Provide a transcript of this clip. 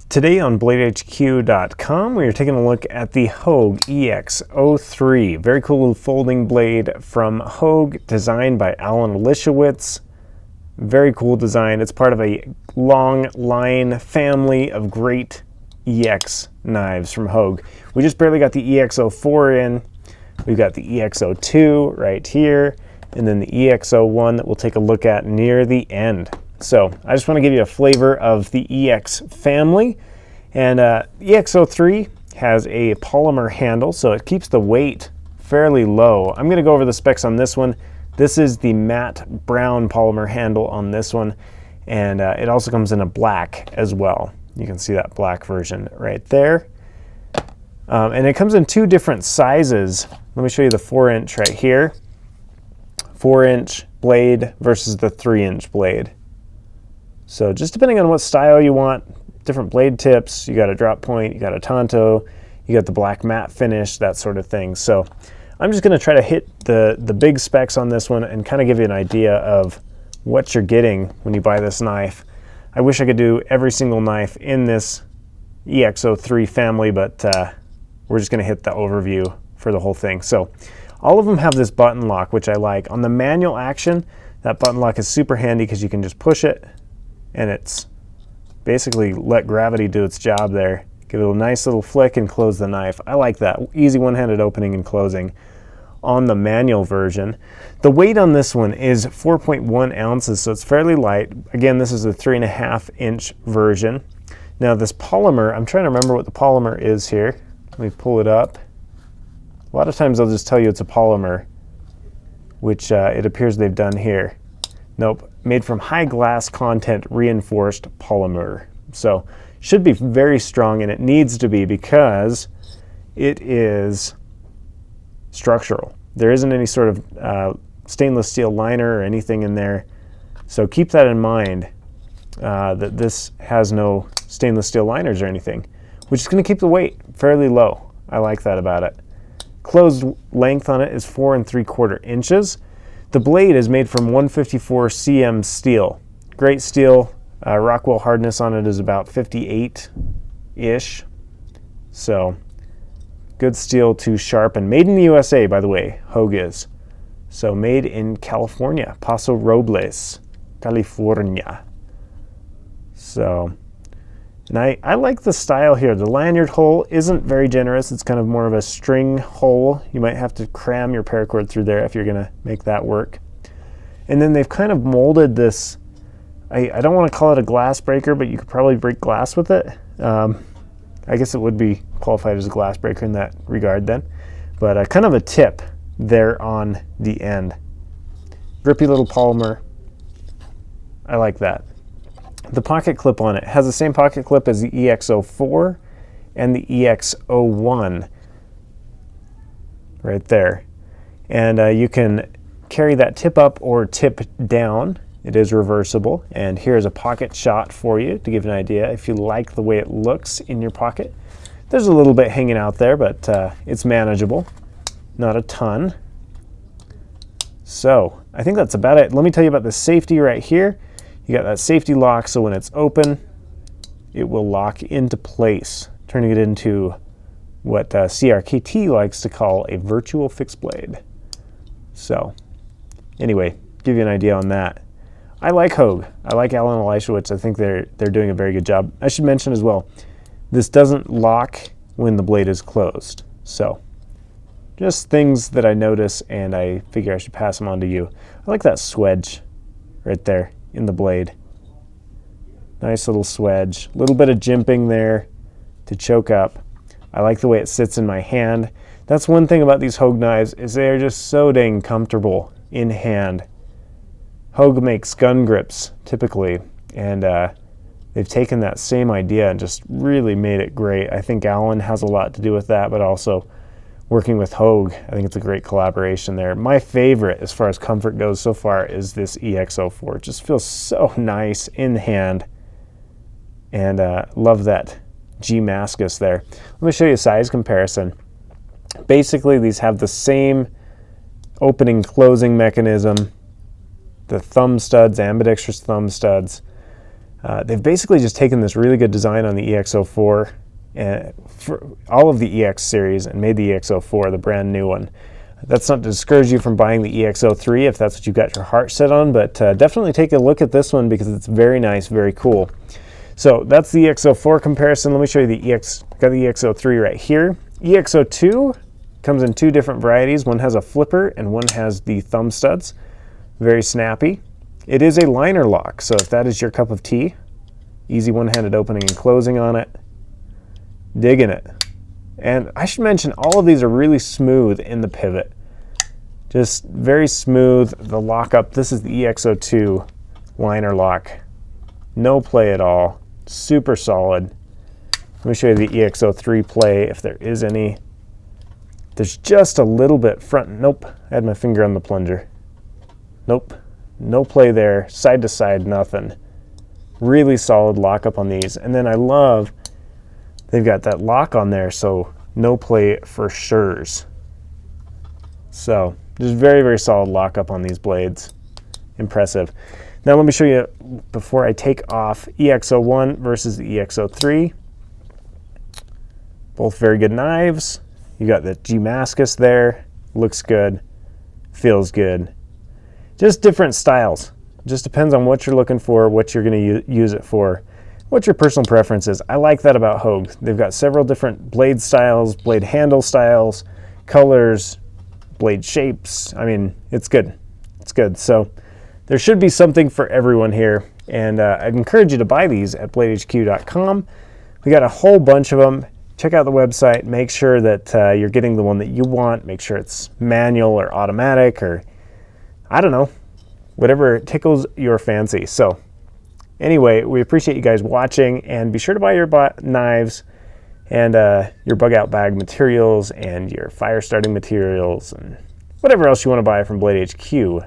Today on BladeHQ.com, we are taking a look at the Hogue EX03. Very cool little folding blade from Hogue, designed by Allen Elishewitz. Very cool design. It's part of a long line family of great EX knives from Hogue. We just barely got the EX04 in. We've got the EX02 right here, and then the EX01 that we'll take a look at near the end. So I just want to give you a flavor of the EX family. And EX03 has a polymer handle, so it keeps the weight fairly low. I'm going to go over the specs on this one. This is the matte brown polymer handle on this one, and it also comes in a black as well. You can see that black version right there. And it comes in two different sizes. Let me show you the 4-inch right here. 4-inch blade versus the 3-inch blade. So just depending on what style you want, different blade tips, you got a drop point, you got a tanto, you got the black matte finish, that sort of thing. So I'm just going to try to hit the big specs on this one and kind of give you an idea of what you're getting when you buy this knife. I wish I could do every single knife in this EX03 family, but we're just going to hit the overview for the whole thing. So all of them have this button lock, which I like. On the manual action, that button lock is super handy because you can just push it and it's basically let gravity do its job there. Give it a nice little flick and close the knife. I like that. Easy one-handed opening and closing on the manual version. The weight on this one is 4.1 ounces, so it's fairly light. Again, this is a 3.5-inch version. Now this polymer, I'm trying to remember what the polymer is here. Let me pull it up. A lot of times they'll just tell you it's a polymer, which it appears they've done here. Nope, made from high glass content reinforced polymer. So should be very strong, and it needs to be because it is structural. There isn't any sort of stainless steel liner or anything in there. So keep that in mind, that this has no stainless steel liners or anything, which is going to keep the weight fairly low. I like that about it. Closed length on it is 4 3/4 inches. The blade is made from 154 cm steel. Great steel. Rockwell hardness on it is about 58-ish. So good steel to sharpen. Made in the USA, by the way, Hogue is. So made in California, Paso Robles, California. So, and I like the style here. The lanyard hole isn't very generous. It's kind of more of a string hole. You might have to cram your paracord through there if you're going to make that work. And then they've kind of molded this, I don't want to call it a glass breaker, but you could probably break glass with it. I guess it would be qualified as a glass breaker in that regard then. But kind of a tip there on the end. Grippy little polymer. I like that. The pocket clip on it has the same pocket clip as the EX04 and the EX01 right there. And you can carry that tip up or tip down. It is reversible. And here's a pocket shot for you to give an idea if you like the way it looks in your pocket. There's a little bit hanging out there, but it's manageable. Not a ton. So I think that's about it. Let me tell you about the safety right here. You got that safety lock, so when it's open, it will lock into place, turning it into what CRKT likes to call a virtual fixed blade. So anyway, give you an idea on that. I like Hogue. I like Allen Elishewitz. I think they're doing a very good job. I should mention as well, this doesn't lock when the blade is closed. So just things that I notice, and I figure I should pass them on to you. I like that swedge right there in the blade. Nice little swedge. A little bit of jimping there to choke up. I like the way it sits in my hand. That's one thing about these Hogue knives, is they are just so dang comfortable in hand. Hogue makes gun grips typically, and they've taken that same idea and just really made it great. I think Allen has a lot to do with that, but also working with Hogue, I think it's a great collaboration there. My favorite as far as comfort goes so far is this EX04. It just feels so nice in hand, and love that G-Mascus there. Let me show you a size comparison. Basically, these have the same opening closing mechanism, the thumb studs, ambidextrous thumb studs. They've basically just taken this really good design on the EX04, for all of the EX series, and made the EX04 the brand new one. That's not to discourage you from buying the EX03 if that's what you've got your heart set on, but definitely take a look at this one because it's very nice, very cool. So that's the EX04 comparison. Let me show you the got the EX03 right here. EX02 comes in two different varieties. One has a flipper and one has the thumb studs. Very snappy. It is a liner lock, so if that is your cup of tea, easy one-handed opening and closing on it. Digging it. And I should mention, all of these are really smooth in the pivot. Just very smooth. The lockup, this is the EX02 liner lock. No play at all. Super solid. Let me show you the EX03 play, if there is any. There's just a little bit front. Nope, I had my finger on the plunger. Nope, no play there. Side to side, nothing. Really solid lockup on these. And then I love, they've got that lock on there, so no play for sure's. So just very, very solid lockup on these blades. Impressive. Now let me show you, before I take off, EX01 versus the EX03. Both very good knives. You got the Damascus there. Looks good. Feels good. Just different styles. Just depends on what you're looking for, what you're going to use it for, what your personal preference is. I like that about Hogue. They've got several different blade styles, blade handle styles, colors, blade shapes. I mean, it's good. It's good. So there should be something for everyone here, and I'd encourage you to buy these at bladehq.com. We got a whole bunch of them. Check out the website. Make sure that you're getting the one that you want. Make sure it's manual or automatic, or I don't know, whatever tickles your fancy. So anyway, we appreciate you guys watching, and be sure to buy your knives and your bug out bag materials and your fire starting materials and whatever else you want to buy from bladehq.com.